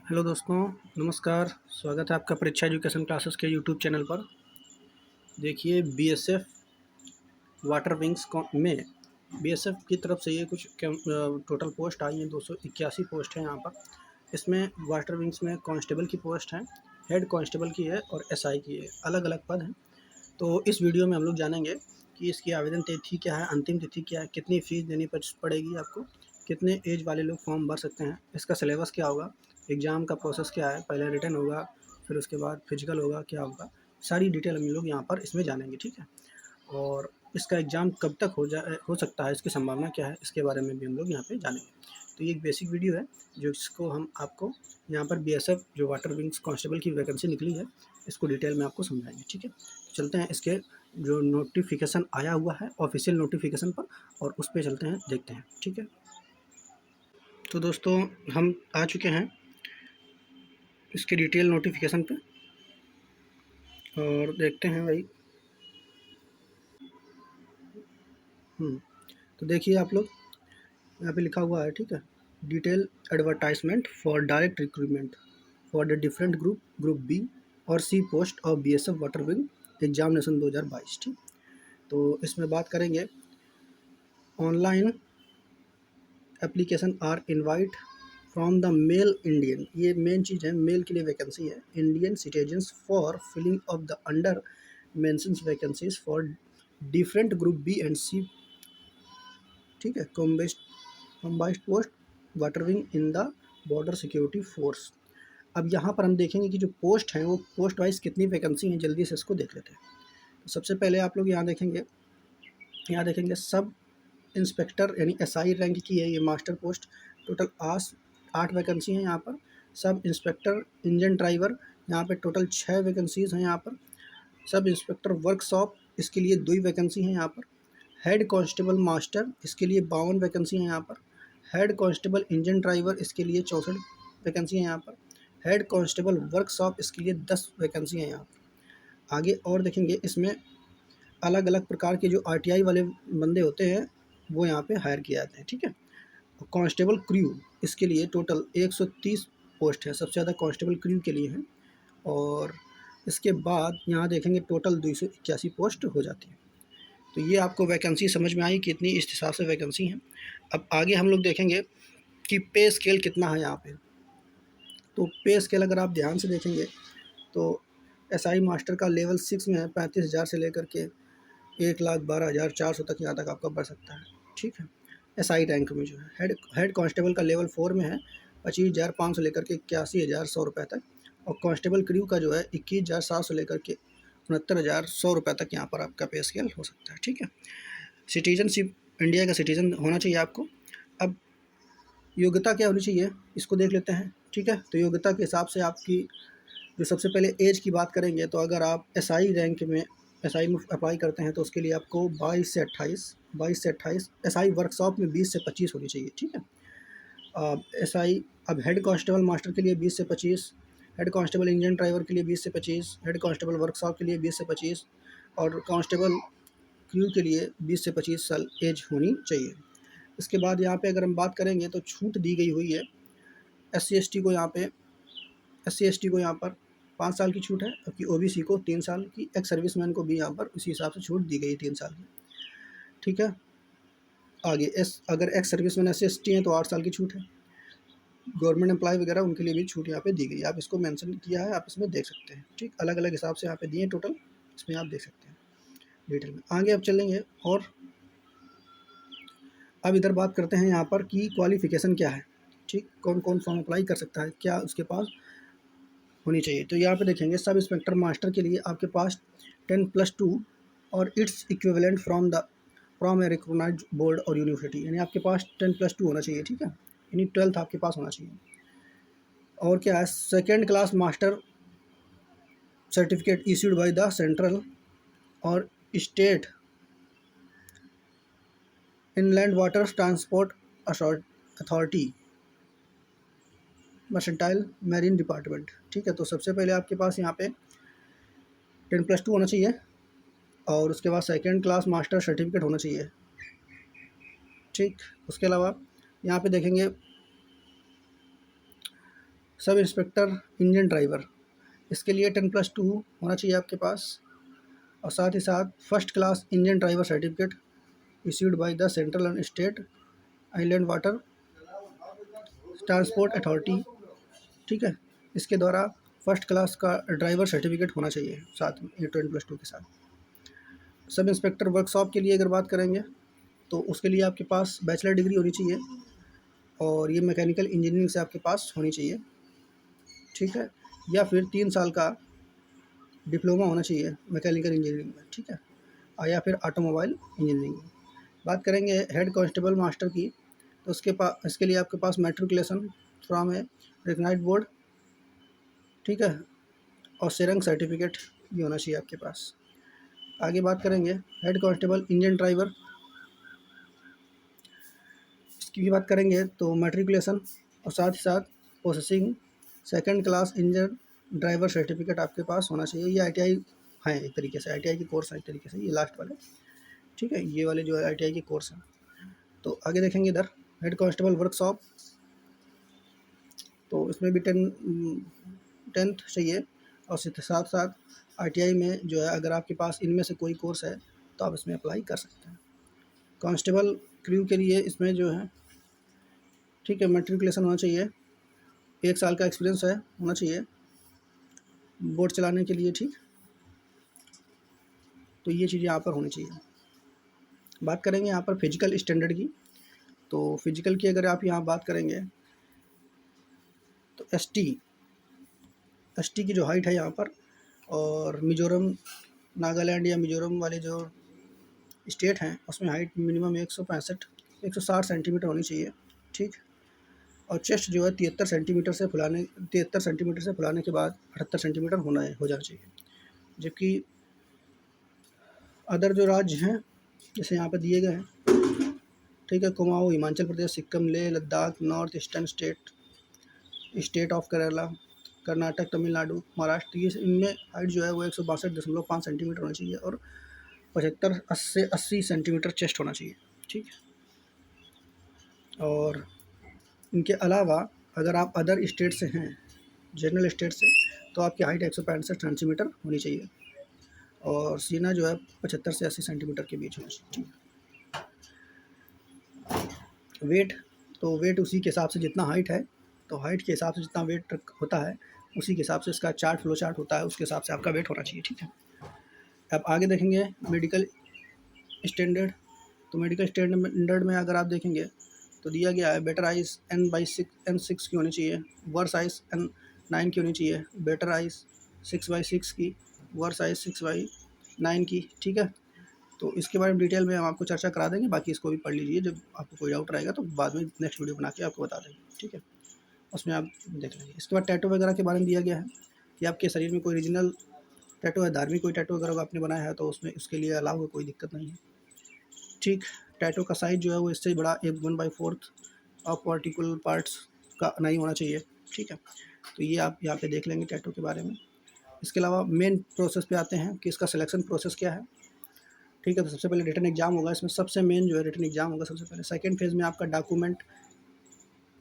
Hello दोस्तों, नमस्कार। स्वागत है आपका परीक्षा एजुकेशन क्लासेस के यूट्यूब चैनल पर। देखिए बीएसएफ वाटर विंग्स में बीएसएफ की तरफ से ये कुछ टोटल पोस्ट आई हैं। 281 पोस्ट है यहाँ पर। इसमें वाटर विंग्स में कांस्टेबल की पोस्ट है, हेड कांस्टेबल की है और एसआई की है। अलग अलग पद हैं। तो इस वीडियो में हम लोग जानेंगे कि इसकी आवेदन तिथि क्या है, अंतिम तिथि क्या है, कितनी फ़ीस देनी पड़ेगी आपको, कितने एज वाले लोग फॉर्म भर सकते हैं, इसका सिलेबस क्या होगा, एग्ज़ाम का प्रोसेस क्या है, पहले रिटन होगा, फिर उसके बाद फिजिकल होगा, क्या होगा, सारी डिटेल हम लोग यहाँ पर इसमें जानेंगे। ठीक है। और इसका एग्ज़ाम कब तक हो सकता है, इसकी संभावना क्या है, इसके बारे में भी हम लोग यहाँ पे जानेंगे। तो ये एक बेसिक वीडियो है जो इसको हम आपको यहाँ पर बीएसएफ जो वाटर विंग्स कांस्टेबल की वैकेंसी निकली है, इसको डिटेल में आपको समझाएंगे। ठीक है। चलते हैं इसके जो नोटिफिकेशन आया हुआ है ऑफिशियल नोटिफिकेशन पर, और उस पर चलते हैं, देखते हैं। ठीक है। तो दोस्तों हम आ चुके हैं इसके डिटेल नोटिफिकेशन पे और देखते हैं भाई। तो देखिए आप लोग, यहाँ पे लिखा हुआ है। ठीक है। Detail advertisement for direct recruitment for the different group B और C post of BSF water wing examination 2022। ठीक। तो इसमें बात करेंगे online application are invite from the male Indian, ये मेन चीज़ है, मेल के लिए वैकेंसी है, Indian citizens for filling of the under mentions vacancies for different group B and C. ठीक है। Combined post water wing in the border security force. अब यहाँ पर हम देखेंगे कि जो पोस्ट हैं वो पोस्ट वाइज कितनी वैकेंसी हैं, जल्दी से इसको देख लेते हैं। तो सबसे पहले आप लोग यहाँ देखेंगे सब इंस्पेक्टर यानी एसआई रैंक की है ये मास्टर पोस्ट। टोटल 8 वैकेंसी हैं यहाँ पर। सब इंस्पेक्टर इंजन ड्राइवर यहाँ पे टोटल 6 वैकेंसीज़ हैं यहाँ पर। सब इंस्पेक्टर वर्कशॉप इसके लिए 2 वैकेंसी हैं यहाँ पर। हेड कांस्टेबल मास्टर इसके लिए 52 वैकेंसी हैं यहाँ पर। हेड कांस्टेबल इंजन ड्राइवर इसके लिए 64 वैकेंसी हैं यहाँ पर। हेड कांस्टेबल वर्कशॉप इसके लिए 10 वैकेंसी हैं यहाँ पर। आगे और देखेंगे इसमें अलग अलग प्रकार के जो आरटीआई वाले बंदे होते हैं वो यहाँ पे हायर किए जाते हैं। ठीक है। कांस्टेबल क्रू इसके लिए टोटल 130 पोस्ट है, सबसे ज़्यादा कांस्टेबल क्रू के लिए है। और इसके बाद यहाँ देखेंगे टोटल 281 पोस्ट हो जाती है। तो ये आपको वैकेंसी समझ में आई कि इतनी इस हिसाब से वैकेंसी हैं। अब आगे हम लोग देखेंगे कि पे स्केल कितना है यहाँ पे। तो पे स्केल अगर आप ध्यान से देखेंगे तो एसआई मास्टर का लेवल 6 में है 35,000 से लेकर के 1,12,400 तक, यहाँ तक आपका बढ़ सकता है। ठीक है। एसआई रैंक में जो है हेड कांस्टेबल का लेवल 4 में है 25,500 से लेकर के 81,100 रुपये तक। और कांस्टेबल क्रू का जो है 21,700 से लेकर के 69,100 रुपये तक यहाँ पर आपका पे स्केल हो सकता है। ठीक है। सिटीजनशिप इंडिया का सिटीजन होना चाहिए आपको। अब योग्यता क्या होनी चाहिए इसको देख लेते हैं। ठीक है। तो योग्यता के हिसाब से आपकी जो सबसे पहले एज की बात करेंगे तो अगर आप एसआई रैंक में एसआई में अप्लाई करते हैं तो उसके लिए आपको 22 से 28 एसआई वर्कशॉप में 20 से 25 होनी चाहिए। ठीक है। एसआई अब हेड कांस्टेबल मास्टर के लिए 20 से 25, हेड कांस्टेबल इंजन ड्राइवर के लिए 20 से 25, हेड कांस्टेबल वर्कशॉप के लिए 20 से 25 और कांस्टेबल क्रू के लिए 20 से 25 साल एज होनी चाहिए। इसके बाद यहाँ पे अगर हम बात करेंगे तो छूट दी गई हुई है एससी एसटी को यहाँ पर 5 साल की छूट है, जबकि ओबीसी को 3 साल की, एक्स सर्विसमैन को भी यहाँ पर उसी हिसाब से छूट दी गई 3 साल की। ठीक है। आगे अगर एक्स सर्विसमैन एससी हैं तो 8 साल की छूट है। गवर्नमेंट एम्प्लॉय वगैरह उनके लिए भी छूट यहाँ पे दी गई, आप इसको मेंशन किया है, आप इसमें देख सकते हैं। ठीक। अलग अलग हिसाब से यहाँ पे दिए टोटल, इसमें आप देख सकते हैं डिटेल में। आगे अब चलेंगे और अब इधर बात करते हैं यहाँ पर कि क्वालिफिकेशन क्या है। ठीक। कौन कौन फॉर्म अप्लाई कर सकता है, क्या उसके पास होनी चाहिए। तो यहाँ पे देखेंगे सब इंस्पेक्टर मास्टर के लिए आपके पास 10+2 और it's equivalent from a recognised board और यूनिवर्सिटी, यानी आपके पास 10+2 होना चाहिए। ठीक है। यानी 12th आपके पास होना चाहिए। और क्या है, second class master certificate issued by the central और state inland water transport authority mercantile marine department. ठीक है। तो सबसे पहले आपके पास यहाँ पे 10+2 होना चाहिए और उसके बाद सेकेंड क्लास मास्टर सर्टिफिकेट होना चाहिए। ठीक। उसके अलावा यहाँ पे देखेंगे सब इंस्पेक्टर इंजन ड्राइवर, इसके लिए 10+2 होना चाहिए आपके पास। और साथ ही साथ first class engine driver certificate issued by the central and state island water transport authority, ठीक है, इसके द्वारा फर्स्ट क्लास का ड्राइवर सर्टिफिकेट होना चाहिए साथ में ये 10+2 के साथ। सब इंस्पेक्टर वर्कशॉप के लिए अगर बात करेंगे तो उसके लिए आपके पास बैचलर डिग्री होनी चाहिए और ये मैकेनिकल इंजीनियरिंग से आपके पास होनी चाहिए, ठीक है, या फिर 3 साल का डिप्लोमा होना चाहिए मैकेनिकल इंजीनियरिंग में, ठीक है, और या फिर ऑटोमोबाइल इंजीनियरिंग में। बात करेंगे हेड कांस्टेबल मास्टर की, तो इसके लिए आपके पास मैट्रिकुलेशन फ्रॉम है रिकग्नाइज्ड बोर्ड, ठीक है, और सेरंग सर्टिफिकेट भी होना चाहिए आपके पास। आगे बात करेंगे हेड कांस्टेबल इंजन ड्राइवर, इसकी भी बात करेंगे तो मैट्रिकुलेशन और साथ ही साथ processing second class engine driver certificate आपके पास होना चाहिए। ये ITI हैं एक तरीके से, ITI के कोर्स हैं एक तरीके से, ये लास्ट वाले, ठीक है, ये वाले जो है ITI के कोर्स हैं। तो आगे देखेंगे इधर हेड कांस्टेबल वर्कशॉप, तो इसमें भी 10th चाहिए और साथ साथ ITI में जो है अगर आपके पास इनमें से कोई कोर्स है तो आप इसमें अप्लाई कर सकते हैं। कांस्टेबल क्रू के लिए इसमें जो है, ठीक है, मैट्रिकुलेशन होना चाहिए, 1 साल का एक्सपीरियंस है होना चाहिए बोट चलाने के लिए, ठीक, तो ये चीज़ यहाँ पर होनी चाहिए। बात करेंगे यहाँ पर फिजिकल स्टैंडर्ड की, तो फिजिकल की अगर आप यहाँ बात करेंगे तो एसटी की जो हाइट है यहाँ पर, और मिजोरम नागालैंड या मिजोरम वाले जो स्टेट हैं उसमें हाइट मिनिमम 160 सेंटीमीटर होनी चाहिए, ठीक, और चेस्ट जो है 73 सेंटीमीटर से फुलाने के बाद 78 सेंटीमीटर हो जाना चाहिए। जबकि अदर जो राज्य हैं जैसे यहाँ पर दिए गए हैं, ठीक है, Kumaon Himachal Pradesh, Sikkim, Leh Ladakh, north eastern state of Kerala, Karnataka, Tamil Nadu, Maharashtra, ये इनमें हाइट जो है वो 162.5 सेंटीमीटर होना चाहिए और 75 से 80 सेंटीमीटर चेस्ट होना चाहिए, ठीक है। और इनके अलावा अगर आप अदर स्टेट से हैं, जनरल स्टेट से, तो आपकी हाइट 165 सेंटीमीटर होनी चाहिए और सीना जो है 75 से 80 सेंटीमीटर के बीच होना चाहिए, ठीक है। वेट, तो वेट उसी के हिसाब से जितना हाइट है, तो हाइट के हिसाब से जितना वेट होता है उसी के हिसाब से इसका फ्लो चार्ट होता है, उसके हिसाब से आपका वेट होना चाहिए, ठीक है। अब आगे देखेंगे मेडिकल स्टैंडर्ड, तो मेडिकल स्टैंडर्ड में अगर आप देखेंगे तो दिया गया है बेटर आइज़ N6 की होनी चाहिए, वर्स आइज़ N9 की होनी चाहिए, बेटर आइज़ 6/6 की, वर्स आइज़ 6/9 की, ठीक है। तो इसके बारे में डिटेल में हम आपको चर्चा करा देंगे, बाकी इसको भी पढ़ लीजिए, जब आपको कोई डाउट रहेगा तो बाद में नेक्स्ट वीडियो बना के आपको बता देंगे, ठीक है, उसमें आप देख लेंगे। इसके बाद टैटू वगैरह के बारे में दिया गया है कि आपके शरीर में कोई रीजनल टैटू है, धार्मिक कोई टैटू अगर आपने बनाया है तो उसमें उसके लिए अलाउ है, कोई दिक्कत नहीं है, ठीक। टैटू का साइज़ जो है वो इससे बड़ा 1/4 ऑफ वर्टिकल पार्ट्स का नहीं होना चाहिए, ठीक है। तो ये आप यहाँ पे देख लेंगे टैटू के बारे में। इसके अलावा मेन प्रोसेस पे आते हैं कि इसका सिलेक्शन प्रोसेस क्या है, ठीक है। तो सबसे पहले रिटन एग्जाम होगा, इसमें सबसे मेन जो है रिटन एग्जाम होगा सबसे पहले। सेकंड फेज़ में आपका डॉक्यूमेंट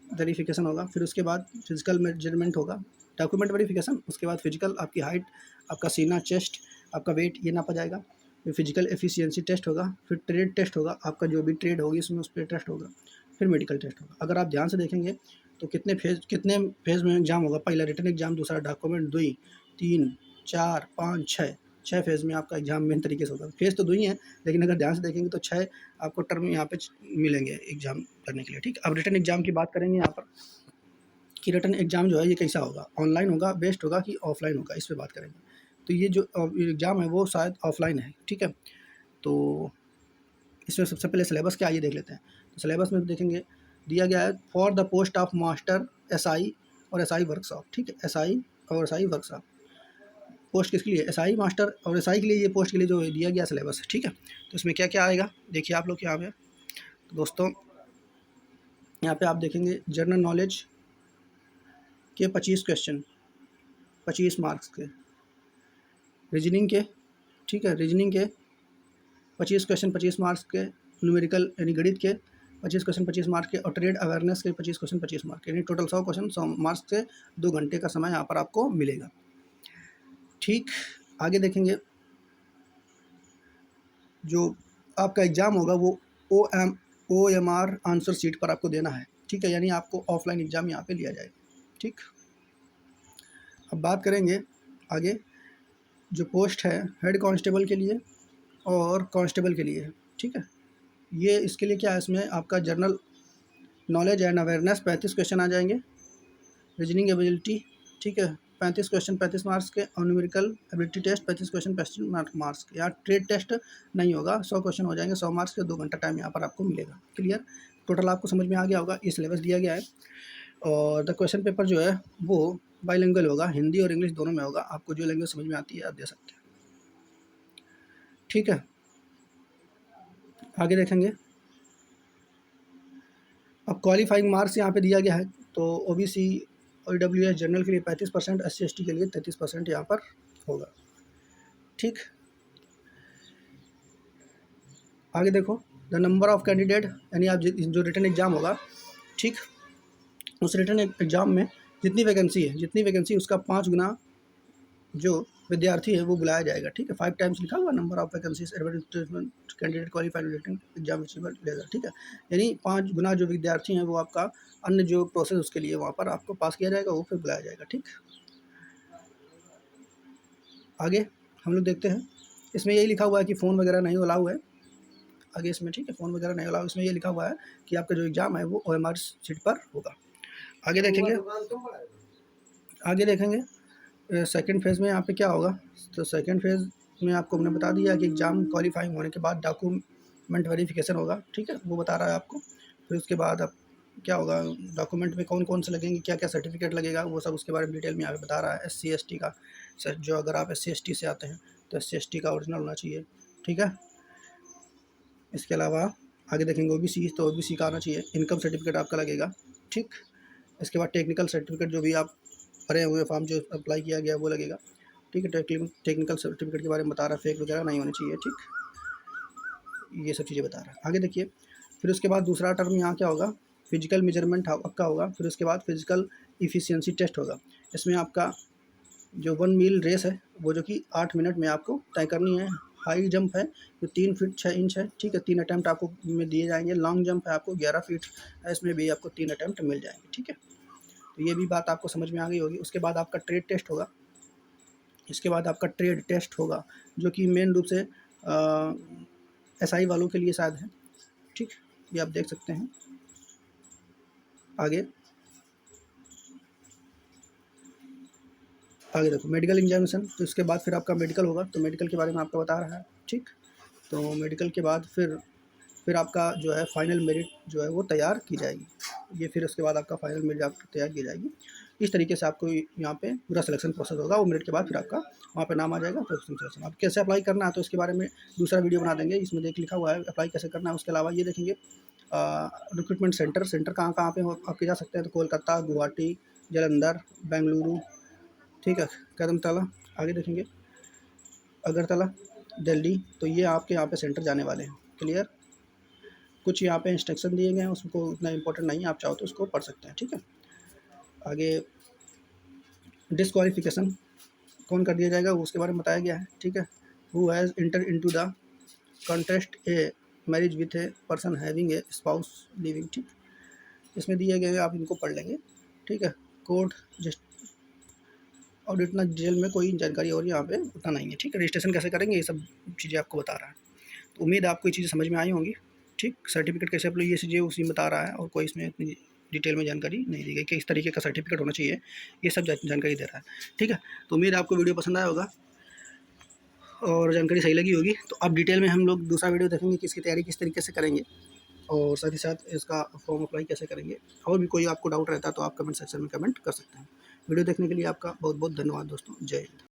वेरिफिकेशन होगा, फिर उसके बाद फिजिकल मेजरमेंट होगा, डॉक्यूमेंट वेरिफिकेशन, उसके बाद फिजिकल, आपकी हाइट, आपका सीना, चेस्ट, आपका वेट, ये नापा जाएगा। फिर फिजिकल एफिशिएंसी टेस्ट होगा, फिर ट्रेड टेस्ट होगा, आपका जो भी ट्रेड होगी इसमें उस पर टेस्ट होगा, फिर मेडिकल टेस्ट होगा। अगर आप ध्यान से देखेंगे तो कितने फेज़ में एग्जाम होगा, पहला रिटन एग्जाम, दूसरा डॉक्यूमेंट, 2, 3, 4, 5, 6 फेज़ में आपका एग्जाम मेन तरीके से होगा। फेज़ तो 2 ही है, लेकिन अगर ध्यान से देखेंगे तो 6 आपको टर्म यहाँ पे मिलेंगे एग्जाम करने के लिए, ठीक। अब रिटन एग्जाम की बात करेंगे यहाँ पर कि रिटन एग्जाम जो है ये कैसा होगा, ऑनलाइन होगा, बेस्ड होगा कि ऑफलाइन होगा, इस पर बात करेंगे। तो ये जो एग्ज़ाम है वो शायद ऑफलाइन है, ठीक है। तो इसमें सबसे पहले सिलेबस क्या है ये देख लेते हैं। तो सिलेबस में देखेंगे दिया गया है for the post of master SI और एसआई वर्कशॉप, ठीक है, एसआई और एसआई वर्कशॉप पोस्ट किसके लिए, एसआई मास्टर और एसआई के लिए, ये पोस्ट के लिए जो दिया गया सिलेबस है, ठीक है। तो इसमें क्या क्या आएगा देखिए आप लोग यहाँ पे, तो दोस्तों यहाँ पे आप देखेंगे जनरल नॉलेज के 25 क्वेश्चन, 25 मार्क्स के, रीजनिंग के, ठीक है, रीजनिंग के 25 क्वेश्चन 25 मार्क्स के, न्यूमेरिकल यानी गणित के 25 क्वेश्चन 25 मार्क्स के, और ट्रेड अवेयरनेस के 25 क्वेश्चन 25 मार्क्स के, यानी टोटल 100 क्वेश्चन 100 मार्क्स से 2 घंटे का समय यहाँ पर आपको मिलेगा। ठीक, आगे देखेंगे जो आपका एग्ज़ाम होगा वो OMR आंसर शीट पर आपको देना है। ठीक है, यानी आपको ऑफलाइन एग्ज़ाम यहाँ पे लिया जाएगा। ठीक, अब बात करेंगे आगे जो पोस्ट है हेड कांस्टेबल के लिए और कांस्टेबल के लिए है। ठीक है, ये इसके लिए क्या है, इसमें आपका general knowledge and awareness 35 question आ जाएंगे, रीजनिंग एबिलिटी, ठीक है, 35 क्वेश्चन 35 मार्क्स के, और numerical ability test 35 question 35 marks के। यहाँ ट्रेड टेस्ट नहीं होगा, 100 क्वेश्चन हो जाएंगे 100 मार्क्स के, 2 घंटा टाइम यहाँ पर आपको मिलेगा। क्लियर, टोटल आपको समझ में आ गया होगा, ये सिलेबस दिया गया है। और द क्वेश्चन पेपर जो है वो बाइलिंगुअल होगा, हिंदी और इंग्लिश दोनों में होगा, आपको जो लैंग्वेज समझ में आती है आप दे सकते हैं। ठीक है, आगे देखेंगे अब क्वालिफाइंग मार्क्स यहाँ पे दिया गया है, तो OBC और EWS जनरल के लिए 35%, SC/ST के लिए 33% यहाँ पर होगा। ठीक, आगे देखो द नंबर ऑफ कैंडिडेट, यानी आप जो रिटन एग्ज़ाम होगा, ठीक, उस रिटन एग्ज़ाम में जितनी वैकेंसी उसका 5 गुना जो विद्यार्थी है वो बुलाया जाएगा। ठीक है, 5 टाइम्स लिखा हुआ number of vacancies advertisement candidate qualified written exam लेगा। ठीक है, यानी 5 गुना जो विद्यार्थी हैं वो आपका अन्य जो प्रोसेस उसके लिए वहाँ पर आपको पास किया जाएगा, वो फिर बुलाया जाएगा। ठीक, आगे हम लोग देखते हैं, इसमें यही लिखा हुआ है कि फ़ोन वगैरह नहीं अलाउ है आगे इसमें। ठीक है, फ़ोन वगैरह नहीं अलाउ, इसमें ये लिखा हुआ है कि आपका जो एग्ज़ाम है वो OMR शीट पर होगा। आगे देखेंगे सेकंड फेज़ में यहाँ पे क्या होगा। तो सेकंड फेज़ में आपको हमने बता दिया कि एग्ज़ाम क्वालिफाइंग होने के बाद डॉक्यूमेंट वेरिफिकेशन होगा। ठीक है, वो बता रहा है आपको। फिर उसके बाद अब क्या होगा, डॉक्यूमेंट में कौन कौन से लगेंगे, क्या क्या सर्टिफिकेट लगेगा, वो सब उसके बारे में डिटेल में यहाँ पे बता रहा है। SC/ST का सर, जो अगर आप SC/ST से आते हैं तो SC/ST का ओरिजिनल होना चाहिए। ठीक है, इसके अलावा आगे देखेंगे OBC, तो OBC का आना चाहिए। इनकम सर्टिफिकेट आपका लगेगा। ठीक, इसके बाद टेक्निकल सर्टिफिकेट जो भी आप भरे हुए फॉर्म जो अप्लाई किया गया वो लगेगा। ठीक है, टेक्निकल सर्टिफिकेट के बारे में बता रहा है, फेक वगैरह नहीं होनी चाहिए। ठीक, ये सब चीज़ें बता रहा है। आगे देखिए, फिर उसके बाद दूसरा टर्म यहाँ क्या होगा, फिजिकल मेजरमेंट आपका होगा। फिर उसके बाद फिजिकल इफिशियंसी टेस्ट होगा। इसमें आपका जो 1 मील रेस है वो जो कि 8 मिनट में आपको तय करनी है। हाई जंप है जो 3 फीट 6 इंच है। ठीक है, 3 अटैम्प्ट आपको में दिए जाएंगे। लॉन्ग जंप है आपको 11 फीट है, इसमें भी आपको 3 अटैम्प्ट मिल जाएंगे। ठीक है, तो ये भी बात आपको समझ में आ गई होगी। उसके बाद आपका ट्रेड टेस्ट होगा। इसके बाद आपका ट्रेड टेस्ट होगा जो कि मेन रूप से SI वालों के लिए शायद है। ठीक, ये आप देख सकते हैं। आगे देखो मेडिकल एग्जामिनेशन, तो इसके बाद फिर आपका मेडिकल होगा। तो मेडिकल के बारे में आपको बता रहा है। ठीक, तो मेडिकल के बाद फिर आपका जो है फाइनल मेरिट जो है वो तैयार की जाएगी। ये फिर उसके बाद आपका फाइनल मेरिट आपको तैयार की जाएगी। इस तरीके से आपको यहाँ पे पूरा सिलेक्शन प्रोसेस होगा। वो मेरिट के बाद फिर आपका वहाँ पे नाम आ जाएगा, तो सिलेक्शन। अब कैसे अप्लाई करना है तो इसके बारे में दूसरा वीडियो बना देंगे, इसमें लिखा हुआ है अप्लाई कैसे करना है। उसके अलावा ये देखेंगे रिक्रूटमेंट सेंटर कहाँ कहाँ पे आपके जा सकते हैं। तो कोलकाता, गुवाहाटी, जालंधर, बेंगलुरु, ठीक है, कदमताला, आगे देखेंगे अगरतला, दिल्ली। तो ये आपके यहाँ पे सेंटर जाने वाले हैं। क्लियर, कुछ यहाँ पे इंस्ट्रक्शन दिए गए हैं, उसको उतना इंपॉर्टेंट नहीं है, आप चाहो तो उसको पढ़ सकते हैं। ठीक है, आगे डिस्क्वालिफिकेशन कौन कर दिया जाएगा उसके बारे में बताया गया है। ठीक है, who has inter into the contest a marriage with a person having a spouse living. ठीक, इसमें दिए गए हैं, आप इनको पढ़ लेंगे। ठीक है, कोड और इतना डिटेल में कोई जानकारी और यहाँ पे उतना नहीं है। ठीक है, रजिस्ट्रेशन कैसे करेंगे ये सब चीज़ें आपको बता रहा है। तो उम्मीद है आपको ये चीज़ें समझ में आई होंगी। ठीक, सर्टिफिकेट कैसे अप्लाई, ये चीज़ें उसी में बता रहा है, और कोई इसमें इतनी डिटेल में जानकारी नहीं दी गई कि इस तरीके का सर्टिफिकेट होना चाहिए, ये सब जानकारी दे रहा है। ठीक है, तो उम्मीद है आपको वीडियो पसंद आया होगा और जानकारी सही लगी होगी। तो अब डिटेल में हम लोग दूसरा वीडियो देखेंगे कि इसकी तैयारी किस तरीके से करेंगे, और साथ ही साथ इसका फॉर्म अप्लाई कैसे करेंगे। और भी कोई आपको डाउट रहता है तो आप कमेंट सेक्शन में कमेंट कर सकते हैं। वीडियो देखने के लिए आपका बहुत बहुत धन्यवाद दोस्तों। जय हिंद।